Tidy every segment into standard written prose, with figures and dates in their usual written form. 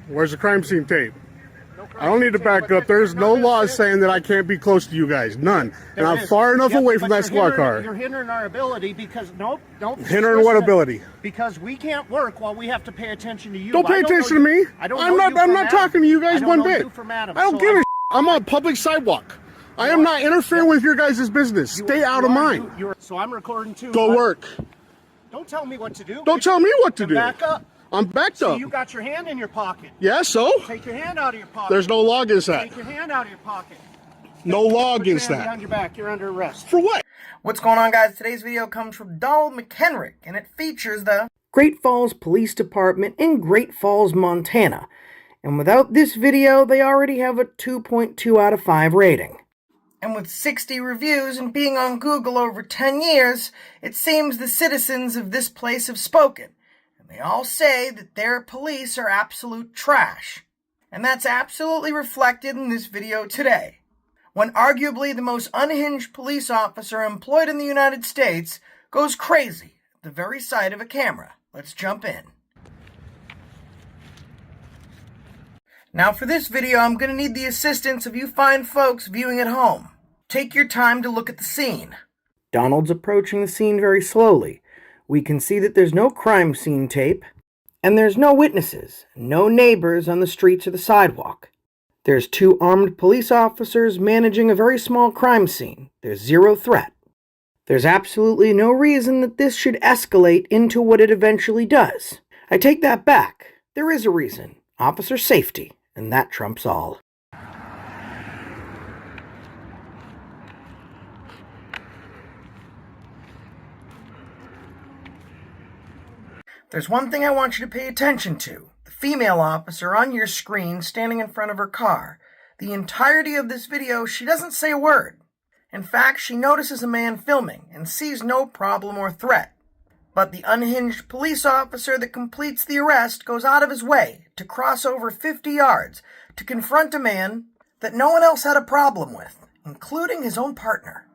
Where's the crime scene tape? I don't need to back up. There's no law saying that I can't be close to you guys. None. And I'm far enough away from that squad car. You're hindering our ability because, nope, don't. Hindering what ability? Because we can't work while we have to pay attention to you. Don't pay attention to me. I'm not talking to you guys one bit. I don't give a shit. I'm on a public sidewalk. I am not interfering with your guys' business. Stay out of mine. So I'm recording too. Go work. Don't tell me what to do. Don't tell me what to do. Back up. I'm backed up. You got your hand in your pocket. Yeah, so? Take your hand out of your pocket. There's no law against that. Take your hand out of your pocket. No law against that. Behind your back. You're under arrest. For what? What's going on, guys? Today's video comes from Donald McHenrick, and it features the Great Falls Police Department in Great Falls, Montana. And without this video, they already have a 2.2 out of 5 rating. And with 60 reviews and being on Google over 10 years, it seems the citizens of this place have spoken. And they all say that their police are absolute trash. And that's absolutely reflected in this video today, when arguably the most unhinged police officer employed in the United States goes crazy at the very sight of a camera. Let's jump in. Now for this video, I'm going to need the assistance of you fine folks viewing at home. Take your time to look at the scene. Donald's approaching the scene very slowly. We can see that there's no crime scene tape, and there's no witnesses, no neighbors on the streets or the sidewalk. There's 2 armed police officers managing a very small crime scene. There's 0 threat. There's absolutely no reason that this should escalate into what it eventually does. I take that back. There is a reason. Officer safety. And that trumps all. There's one thing I want you to pay attention to. The female officer on your screen standing in front of her car. The entirety of this video, she doesn't say a word. In fact, she notices a man filming and sees no problem or threat. But the unhinged police officer that completes the arrest goes out of his way to cross over 50 yards to confront a man that no one else had a problem with, including his own partner.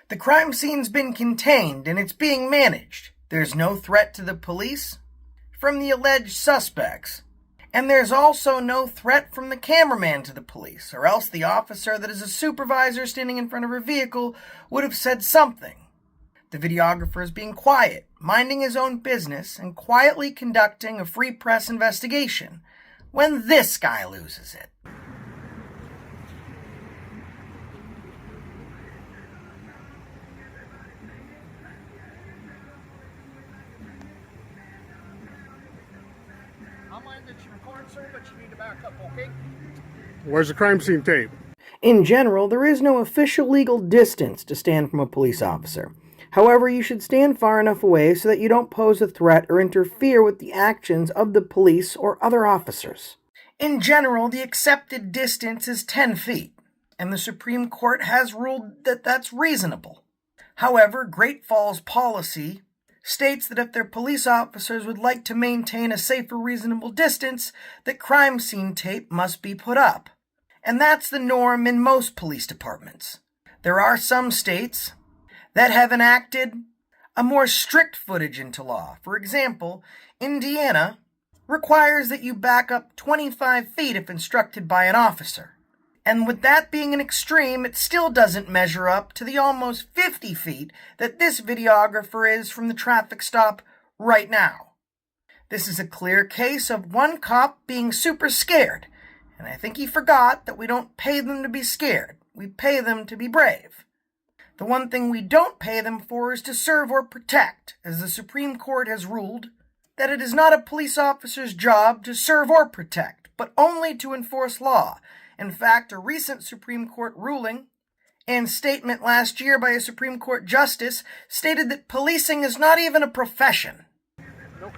The crime scene's been contained and it's being managed. There's no threat to the police from the alleged suspects. And there's also no threat from the cameraman to the police, or else the officer that is a supervisor standing in front of her vehicle would have said something. The videographer is being quiet, minding his own business, and quietly conducting a free press investigation, when this guy loses it. I'll mind that you record, sir, but you need to back up, okay? Where's the crime scene tape? In general, there is no official legal distance to stand from a police officer. However, you should stand far enough away so that you don't pose a threat or interfere with the actions of the police or other officers. In general, the accepted distance is 10 feet, and the Supreme Court has ruled that that's reasonable. However, Great Falls policy states that if their police officers would like to maintain a safer, reasonable distance, that crime scene tape must be put up. And that's the norm in most police departments. There are some states that have enacted a more strict footage into law. For example, Indiana requires that you back up 25 feet if instructed by an officer. And with that being an extreme, it still doesn't measure up to the almost 50 feet that this videographer is from the traffic stop right now. This is a clear case of one cop being super scared, and I think he forgot that we don't pay them to be scared. We pay them to be brave. The one thing we don't pay them for is to serve or protect, as the Supreme Court has ruled that it is not a police officer's job to serve or protect, but only to enforce law. In fact, a recent Supreme Court ruling and statement last year by a Supreme Court justice stated that policing is not even a profession.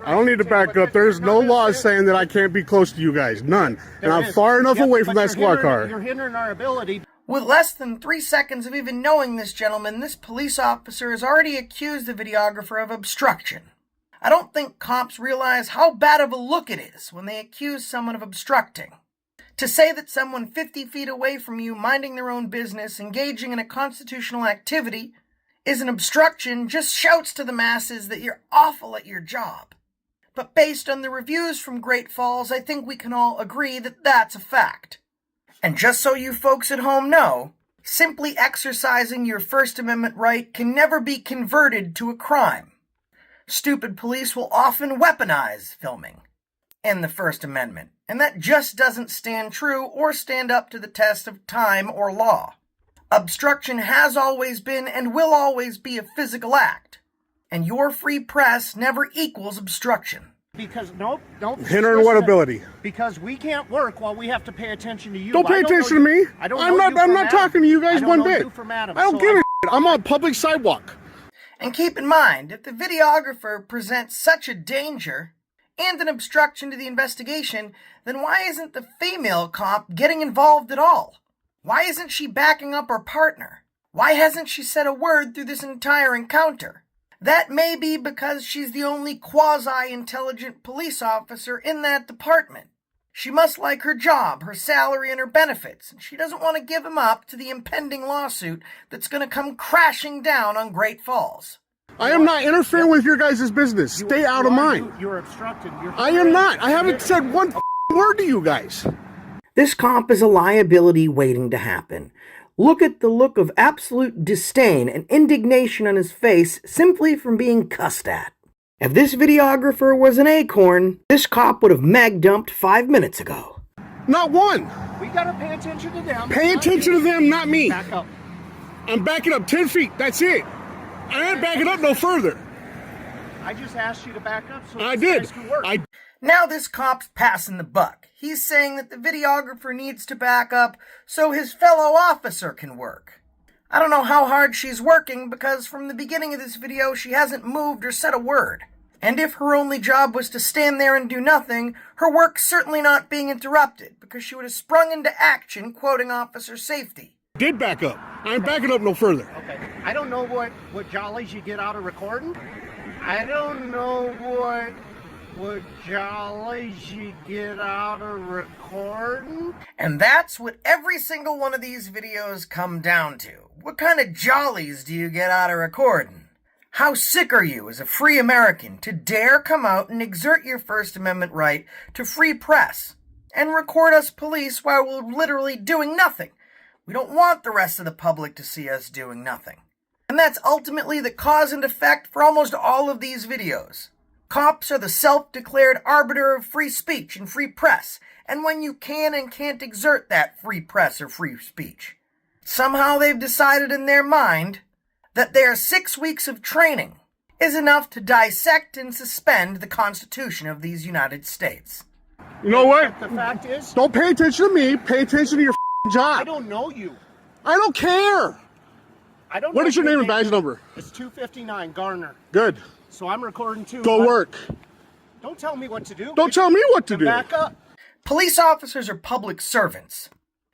I don't need to back up. There's no law saying that I can't be close to you guys. None. And I'm far enough away from that squad car. You're hindering our ability. With less than 3 seconds of even knowing this gentleman, this police officer has already accused the videographer of obstruction. I don't think cops realize how bad of a look it is when they accuse someone of obstructing. To say that someone 50 feet away from you, minding their own business, engaging in a constitutional activity, is an obstruction just shouts to the masses that you're awful at your job. But based on the reviews from Great Falls, I think we can all agree that that's a fact. And just so you folks at home know, simply exercising your First Amendment right can never be converted to a crime. Stupid police will often weaponize filming and the First Amendment, and that just doesn't stand true or stand up to the test of time or law. Obstruction has always been and will always be a physical act, and your free press never equals obstruction. Because, nope, don't. Hindering what ability? Because we can't work while we have to pay attention to you. Don't pay attention to me. I'm not talking to you guys one bit. I don't give a shit. I'm on a public sidewalk. And keep in mind, if the videographer presents such a danger and an obstruction to the investigation, then why isn't the female cop getting involved at all? Why isn't she backing up her partner? Why hasn't she said a word through this entire encounter? That may be because she's the only quasi-intelligent police officer in that department. She must like her job, her salary, and her benefits, and she doesn't want to give them up to the impending lawsuit that's going to come crashing down on Great Falls. I am not interfering with your guys' business. Stay out of mine. You're obstructed. I am not. I haven't said one word to you guys. This cop is a liability waiting to happen. Look at the look of absolute disdain and indignation on his face simply from being cussed at. If this videographer was an acorn, this cop would have mag-dumped 5 minutes ago. Not one. We gotta pay attention to them. Pay attention to them, not me. Back up. I'm backing up 10 feet. That's it. I ain't backing up no further. I just asked you to back up so I you did. guys can work. Now this cop's passing the buck. He's saying that the videographer needs to back up so his fellow officer can work. I don't know how hard she's working because from the beginning of this video she hasn't moved or said a word. And if her only job was to stand there and do nothing, her work's certainly not being interrupted because she would have sprung into action quoting officer safety. Did back up. I ain't backing up no further. Okay. I don't know what jollies you get out of recording. I don't know what jollies you get out of recording. And that's what every single one of these videos come down to. What kind of jollies do you get out of recording? How sick are you as a free American to dare come out and exert your First Amendment right to free press and record us police while we're literally doing nothing? We don't want the rest of the public to see us doing nothing. And that's ultimately the cause and effect for almost all of these videos. Cops are the self-declared arbiter of free speech and free press, and when you can and can't exert that free press or free speech. Somehow they've decided in their mind that their 6 weeks of training is enough to dissect and suspend the Constitution of these United States. You know what? The fact is, Don't pay attention to me. Pay attention to your job. I don't know you. I don't care. I don't. What is your name and badge number? It's 259 Garner. Good. So I'm recording too. Go work. Don't tell me what to do. Don't tell me what to do. Back up. Police officers are public servants.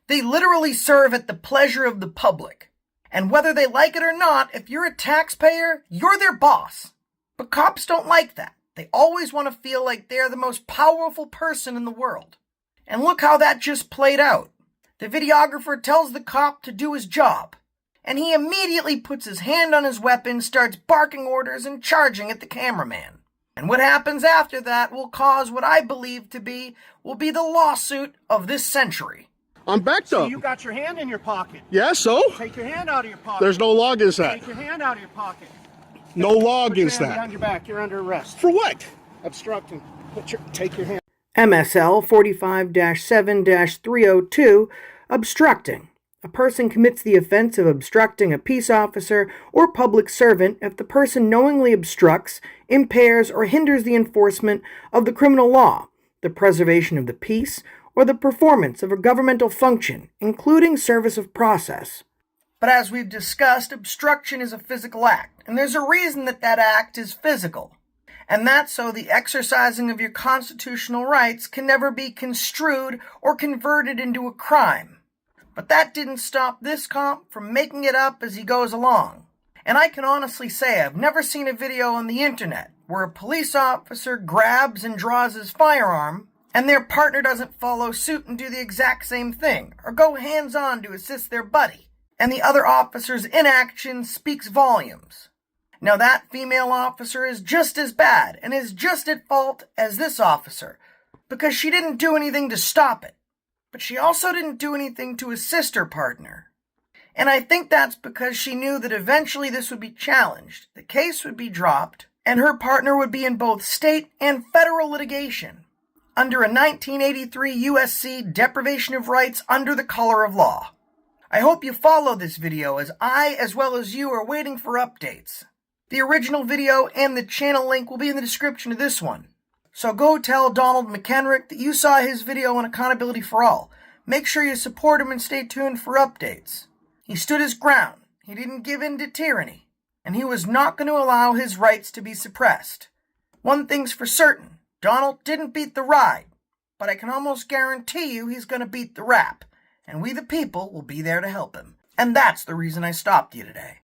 They literally serve at the pleasure of the public. And whether they like it or not, if you're a taxpayer, you're their boss. But cops don't like that. They always want to feel like they're the most powerful person in the world. And look how that just played out. The videographer tells the cop to do his job. And he immediately puts his hand on his weapon, starts barking orders and charging at the cameraman. And what happens after that will cause what I believe will be the lawsuit of this century. I'm backed up. You got your hand in your pocket. Yeah, so? Take your hand out of your pocket. There's no law against that. Take your hand out of your pocket. No law Put your against hand that. behind your back. You're under arrest. For what? Obstructing. Take your hand. MSL 45-7-302, obstructing. A person commits the offense of obstructing a peace officer or public servant if the person knowingly obstructs, impairs, or hinders the enforcement of the criminal law, the preservation of the peace, or the performance of a governmental function, including service of process. But as we've discussed, obstruction is a physical act, and there's a reason that that act is physical. And that's so the exercising of your constitutional rights can never be construed or converted into a crime. But that didn't stop this comp from making it up as he goes along. And I can honestly say I've never seen a video on the internet where a police officer grabs and draws his firearm and their partner doesn't follow suit and do the exact same thing, or go hands-on to assist their buddy, and the other officer's inaction speaks volumes. Now that female officer is just as bad and is just at fault as this officer, because she didn't do anything to stop it, but she also didn't do anything to assist her partner. And I think that's because she knew that eventually this would be challenged, the case would be dropped, and her partner would be in both state and federal litigation under a 1983 USC deprivation of rights under the color of law. I hope you follow this video as I, as well as you, are waiting for updates. The original video and the channel link will be in the description of this one. So go tell Donald McHenrick that you saw his video on Accountability for All. Make sure you support him and stay tuned for updates. He stood his ground, he didn't give in to tyranny, and he was not going to allow his rights to be suppressed. One thing's for certain, Donald didn't beat the ride, but I can almost guarantee you he's going to beat the rap, and we the people will be there to help him. And that's the reason I stopped you today.